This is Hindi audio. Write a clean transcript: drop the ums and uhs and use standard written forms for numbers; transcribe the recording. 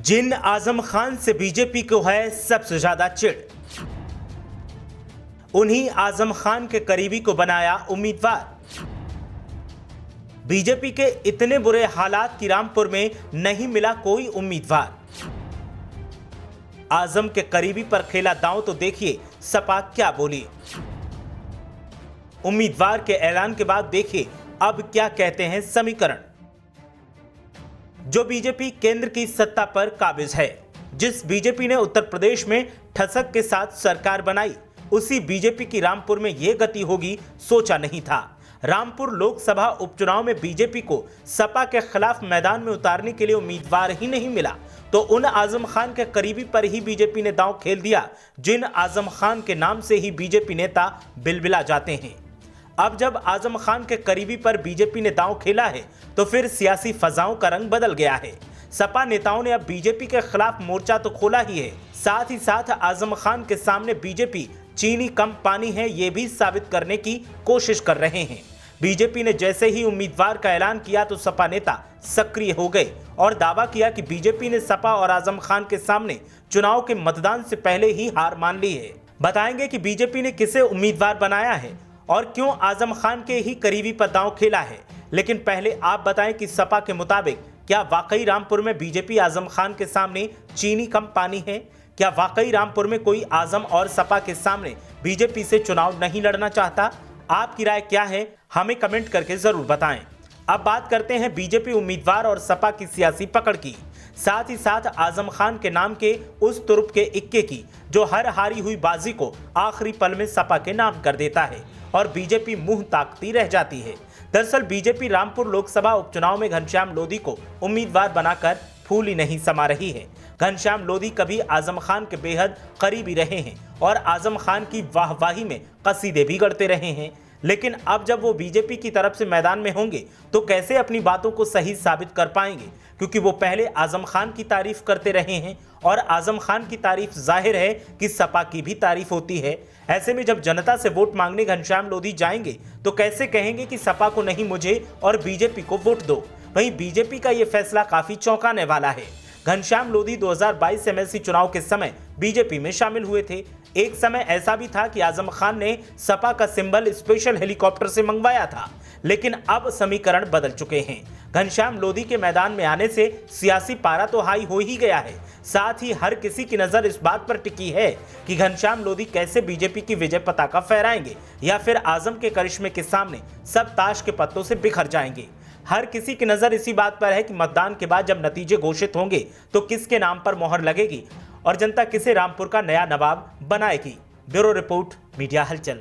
जिन आजम खान से बीजेपी को है सबसे ज्यादा चिढ़, उन्हीं आजम खान के करीबी को बनाया उम्मीदवार। बीजेपी के इतने बुरे हालात की रामपुर में नहीं मिला कोई उम्मीदवार। आजम के करीबी पर खेला दांव तो देखिए सपा क्या बोली। उम्मीदवार के ऐलान के बाद देखिए अब क्या कहते हैं समीकरण। जो बीजेपी केंद्र की सत्ता पर काबिज है, जिस बीजेपी ने उत्तर प्रदेश में ठसक के साथ सरकार बनाई, उसी बीजेपी की रामपुर में यह गति होगी सोचा नहीं था। रामपुर लोकसभा उपचुनाव में बीजेपी को सपा के खिलाफ मैदान में उतारने के लिए उम्मीदवार ही नहीं मिला तो उन आजम खान के करीबी पर ही बीजेपी ने दांव खेल दिया, जिन आजम खान के नाम से ही बीजेपी नेता बिलबिला जाते हैं। अब जब आजम खान के करीबी पर बीजेपी ने दांव खेला है तो फिर सियासी फजाओं का रंग बदल गया है। सपा नेताओं ने अब बीजेपी के खिलाफ मोर्चा तो खोला ही है, साथ ही साथ आजम खान के सामने बीजेपी चीनी कम पानी है ये भी साबित करने की कोशिश कर रहे हैं। बीजेपी ने जैसे ही उम्मीदवार का ऐलान किया तो सपा नेता सक्रिय हो गए और दावा किया कि बीजेपी ने सपा और आजम खान के सामने चुनाव के मतदान से पहले ही हार मान ली है। बताएंगे कि बीजेपी ने किसे उम्मीदवार बनाया है और क्यों आजम खान के ही करीबी पर दांव खेला है। लेकिन पहले आप बताएं कि सपा के मुताबिक क्या वाकई रामपुर में बीजेपी आजम खान के सामने चीनी कम पानी है? क्या वाकई रामपुर में कोई आजम और सपा के सामने बीजेपी से चुनाव नहीं लड़ना चाहता? आपकी राय क्या है, हमें कमेंट करके जरूर बताएं। अब बात करते हैं बीजेपी उम्मीदवार और सपा की सियासी पकड़ की, साथ ही साथ आजम खान के नाम के उस तुरुप के इक्के की जो हर हारी हुई बाजी को आखिरी पल में सपा के नाम कर देता है और बीजेपी मुंह ताकती रह जाती है। दरअसल बीजेपी रामपुर लोकसभा उपचुनाव में घनश्याम लोधी को उम्मीदवार बनाकर फूल ही नहीं समा रही है। घनश्याम लोधी कभी आजम खान के बेहद करीबी रहे हैं और आजम खान की वाहवाही में कसीदे भी गढ़ते रहे हैं। लेकिन अब जब वो बीजेपी की तरफ से मैदान में होंगे तो कैसे अपनी बातों को सही साबित कर पाएंगे, क्योंकि वो पहले आजम खान की तारीफ करते रहे हैं और आजम खान की तारीफ जाहिर है कि सपा की भी तारीफ होती है। ऐसे में जब जनता से वोट मांगने घनश्याम लोधी जाएंगे तो कैसे कहेंगे कि सपा को नहीं मुझे और बीजेपी को वोट दो। वहीं बीजेपी का ये फैसला काफी चौंकाने वाला है। घनश्याम लोधी 2022 एमएलसी चुनाव के समय बीजेपी में शामिल हुए थे। एक समय ऐसा भी था कि आजम खान ने सपा का सिंबल स्पेशल हेलीकॉप्टर से मंगवाया था, लेकिन अब समीकरण बदल चुके हैं। घनश्याम लोधी के मैदान में आने से सियासी पारा तो हाई हो ही गया है, साथ ही हर किसी की नजर इस बात पर टिकी है कि घनश्याम लोधी कैसे बीजेपी की विजय पताका फहराएंगे या फिर आजम के करिश्मे के सामने सब ताश के पत्तों से बिखर जाएंगे। हर किसी की नजर इसी बात पर है कि मतदान के बाद जब नतीजे घोषित होंगे तो किसके नाम पर मोहर लगेगी और जनता किसे रामपुर का नया नवाब बनाएगी। ब्यूरो रिपोर्ट, मीडिया हलचल।